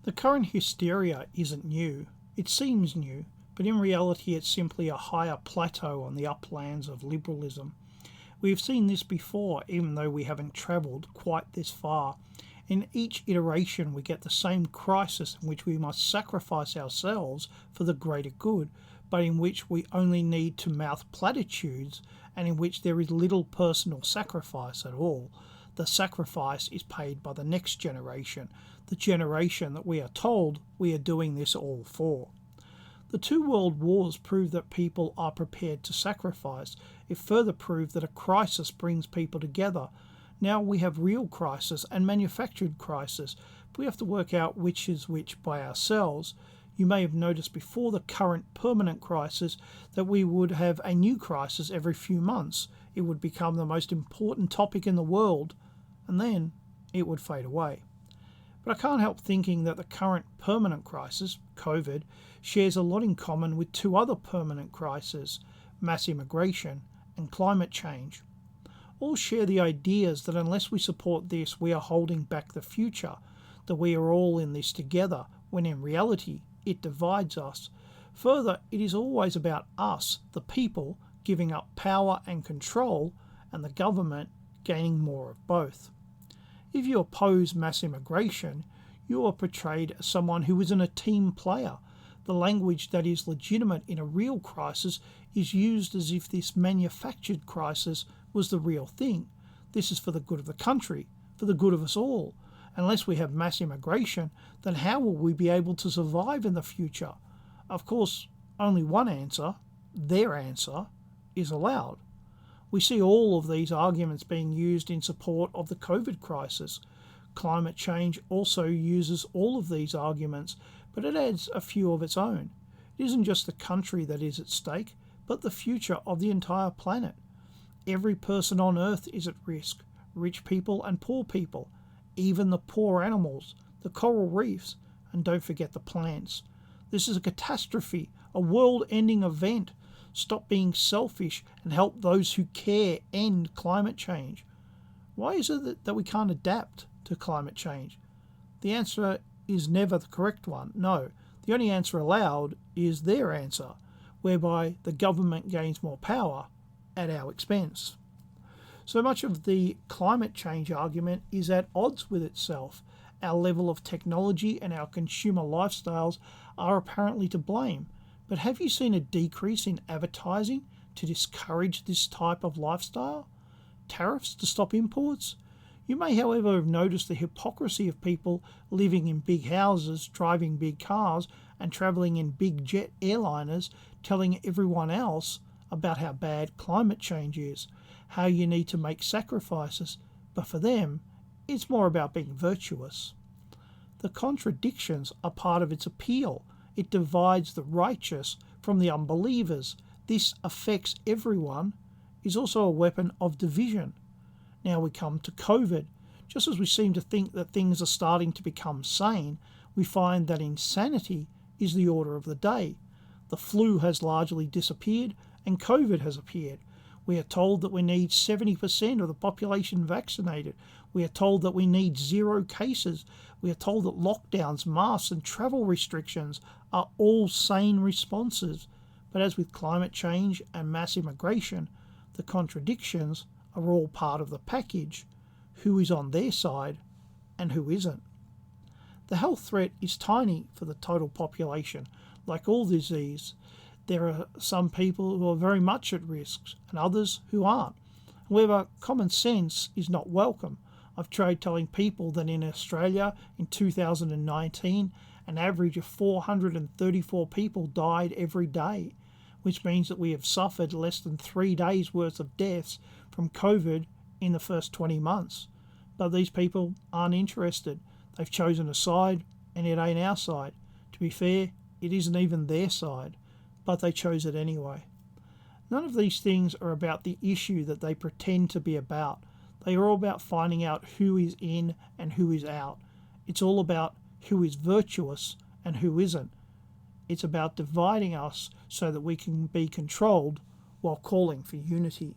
The current hysteria isn't new. It seems new, but in reality it's simply a higher plateau on the uplands of liberalism. We have seen this before, even though we haven't travelled quite this far. In each iteration we get the same crisis in which we must sacrifice ourselves for the greater good, but in which we only need to mouth platitudes and in which there is little personal sacrifice at all. The sacrifice is paid by the next generation, the generation that we are told we are doing this all for. The two world wars prove that people are prepared to sacrifice. It further proved that a crisis brings people together. Now we have real crisis and manufactured crisis, but we have to work out which is which by ourselves. You may have noticed before the current permanent crisis that we would have a new crisis every few months. It would become the most important topic in the world, and then it would fade away. But I can't help thinking that the current permanent crisis, COVID, shares a lot in common with two other permanent crises, mass immigration and climate change. All share the ideas that unless we support this, we are holding back the future, that we are all in this together, when in reality it divides us. Further, it is always about us, the people, giving up power and control, and the government gaining more of both. If you oppose mass immigration, you are portrayed as someone who isn't a team player. The language that is legitimate in a real crisis is used as if this manufactured crisis was the real thing. This is for the good of the country, for the good of us all. Unless we have mass immigration, then how will we be able to survive in the future? Of course, only one answer, their answer, is allowed. We see all of these arguments being used in support of the COVID crisis. Climate change also uses all of these arguments, but it adds a few of its own. It isn't just the country that is at stake, but the future of the entire planet. Every person on Earth is at risk, rich people and poor people, even the poor animals, the coral reefs, and don't forget the plants. This is a catastrophe, a world-ending event. Stop being selfish and help those who care end climate change. Why is it that we can't adapt to climate change? The answer is never the correct one. No, the only answer allowed is their answer, whereby the government gains more power at our expense. So much of the climate change argument is at odds with itself. Our level of technology and our consumer lifestyles are apparently to blame. But have you seen a decrease in advertising to discourage this type of lifestyle? Tariffs to stop imports? You may, however, have noticed the hypocrisy of people living in big houses, driving big cars, and travelling in big jet airliners, telling everyone else about how bad climate change is, how you need to make sacrifices, but for them, it's more about being virtuous. The contradictions are part of its appeal. It divides the righteous from the unbelievers. This affects everyone, is also a weapon of division. Now we come to COVID. Just as we seem to think that things are starting to become sane, we find that insanity is the order of the day. The flu has largely disappeared and COVID has appeared. We are told that we need 70% of the population vaccinated. We are told that we need 0 cases. We are told that lockdowns, masks and travel restrictions are all sane responses. But as with climate change and mass immigration, the contradictions are all part of the package. Who is on their side and who isn't? The health threat is tiny for the total population. Like all disease, there are some people who are very much at risk and others who aren't. However, common sense is not welcome. I've tried telling people that in Australia in 2019, an average of 434 people died every day, which means that we have suffered less than 3 days' worth of deaths from COVID in the first 20 months. But these people aren't interested. They've chosen a side, and it ain't our side. To be fair, it isn't even their side, but they chose it anyway. None of these things are about the issue that they pretend to be about. They are all about finding out who is in and who is out. It's all about who is virtuous and who isn't. It's about dividing us so that we can be controlled while calling for unity.